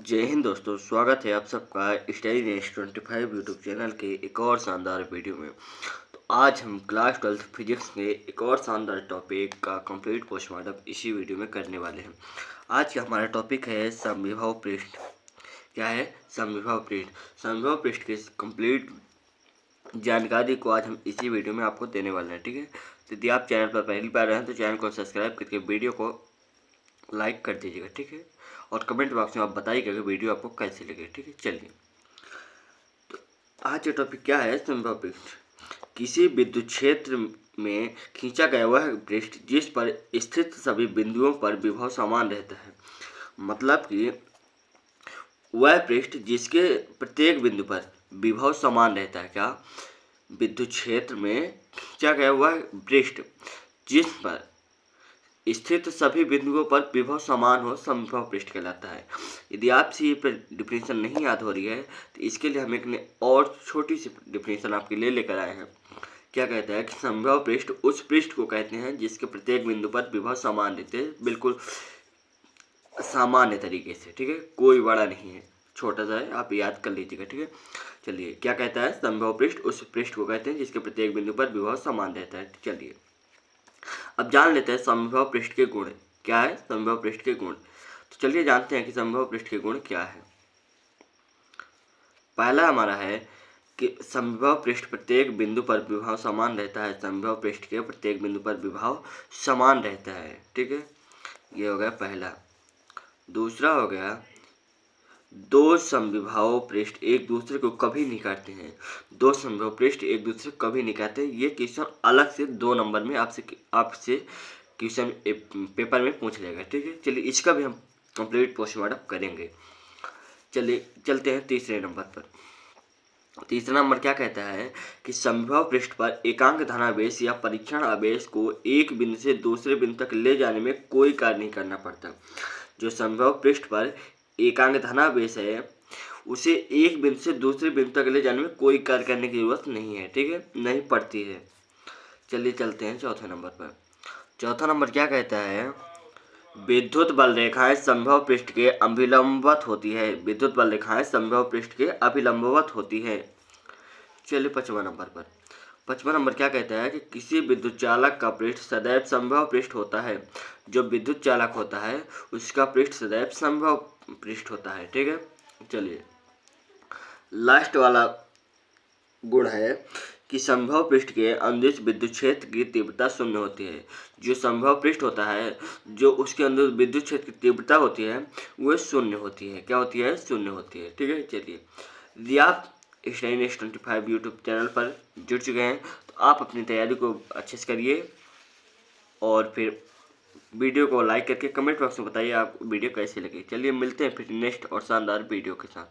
जय हिंद दोस्तों, स्वागत है आप सबका स्टडी नेक्स्ट 25 यूट्यूब चैनल के एक और शानदार वीडियो में। तो आज हम क्लास 12 फिजिक्स के एक और शानदार टॉपिक का कंप्लीट पोस्टमार्टम इसी वीडियो में करने वाले हैं। आज का हमारा टॉपिक है समविभव पृष्ठ। क्या है? समविभव पृष्ठ। समविभव पृष्ठ की कंप्लीट जानकारी को आज हम इसी वीडियो में आपको देने वाले हैं। ठीक है, तो यदि आप चैनल पर पहली बार हैं तो चैनल को सब्सक्राइब करके वीडियो को लाइक कर दीजिएगा। ठीक है, और कमेंट बॉक्स में आप बताइएगा कि वीडियो आपको कैसे लगे। ठीक है, चलिए तो आज का टॉपिक क्या है? समविभव पृष्ठ। किसी विद्युत क्षेत्र में खींचा गया वह पृष्ठ जिस पर स्थित सभी बिंदुओं पर विभव समान रहता है। मतलब कि वह पृष्ठ जिसके प्रत्येक बिंदु पर विभव समान रहता है। क्या? विद्युत क्षेत्र में खींचा गया वह पृष्ठ जिस पर स्थित सभी बिंदुओं पर विभव समान हो समविभव पृष्ठ कहलाता है। यदि आपसे ये डिफिनेशन नहीं याद हो रही है तो इसके लिए हम एक और छोटी सी डिफिनेशन आपके लिए लेकर आए हैं। क्या कहता है कि समविभव पृष्ठ उस पृष्ठ को कहते हैं जिसके प्रत्येक बिंदु पर विभव समान रहते हैं, बिल्कुल सामान्य तरीके से। ठीक है, कोई बड़ा नहीं है, छोटा सा है, आप याद कर लीजिएगा। ठीक है, चलिए क्या कहता है? समविभव पृष्ठ उस पृष्ठ को कहते हैं जिसके प्रत्येक बिंदु पर विभव समान रहता है। चलिए अब जान लेते हैं समविभव पृष्ठ के गुण। क्या है समविभव पृष्ठ के गुण? तो चलिए जानते हैं कि समविभव पृष्ठ के गुण क्या है। पहला हमारा है कि समविभव पृष्ठ प्रत्येक बिंदु पर विभव समान रहता है। समविभव पृष्ठ के प्रत्येक बिंदु पर विभव समान रहता है। ठीक है, ये हो गया पहला। दूसरा हो गया, दो समविभव पृष्ठ एक दूसरे को कभी नहीं काटते हैं। दो समविभव पृष्ठ एक दूसरे को कभी नहीं काटते। ये क्वेश्चन अलग से 2 नंबर में आपसे क्वेश्चन पेपर में पूछ लेगा। ठीक है, चलिए इसका भी हम कंप्लीट पोस्टमार्टम करेंगे। चलिए चलते हैं तीसरे नंबर पर। तीसरा नंबर क्या कहता है कि समविभव पृष्ठ पर एकांक धनावेश या परीक्षण आवेश को एक बिंदु से दूसरे बिंदु तक ले जाने में कोई कार्य नहीं करना पड़ता। जो समविभव पृष्ठ पर एकांक धनावेश है उसे एक बिंदु से दूसरे बिंदु तक ले जाने में कोई कार्य करने की जरूरत नहीं है। ठीक है, नहीं पड़ती है। चलिए चलते हैं चौथे नंबर पर। चौथा नंबर क्या कहता है? विद्युत बल रेखाएं समविभव पृष्ठ के अभिलंबवत होती है। विद्युत बल रेखाएं समविभव पृष्ठ के अभिलंबवत होती है। चलिए 5वां नंबर पर। 5वां नंबर क्या कहता है कि किसी विद्युत चालक का पृष्ठ सदैव समविभव पृष्ठ होता है। जो विद्युत चालक होता है उसका पृष्ठ सदैव समविभव पृष्ठ होता है। ठीक है, चलिए लास्ट वाला गुण है कि समविभव पृष्ठ के अंदर विद्युत क्षेत्र की तीव्रता शून्य होती है। जो समविभव पृष्ठ होता है, जो उसके अंदर विद्युत क्षेत्र की तीव्रता होती है वह शून्य होती है। क्या होती है? शून्य होती है। ठीक है, चलिए यदि आप स्टडी नेक्स्ट 25 यूट्यूब चैनल पर जुड़ चुके हैं तो आप अपनी तैयारी को अच्छे से करिए और फिर वीडियो को लाइक करके कमेंट बॉक्स में बताइए आप वीडियो कैसी लगी। चलिए मिलते हैं फिर नेक्स्ट और शानदार वीडियो के साथ।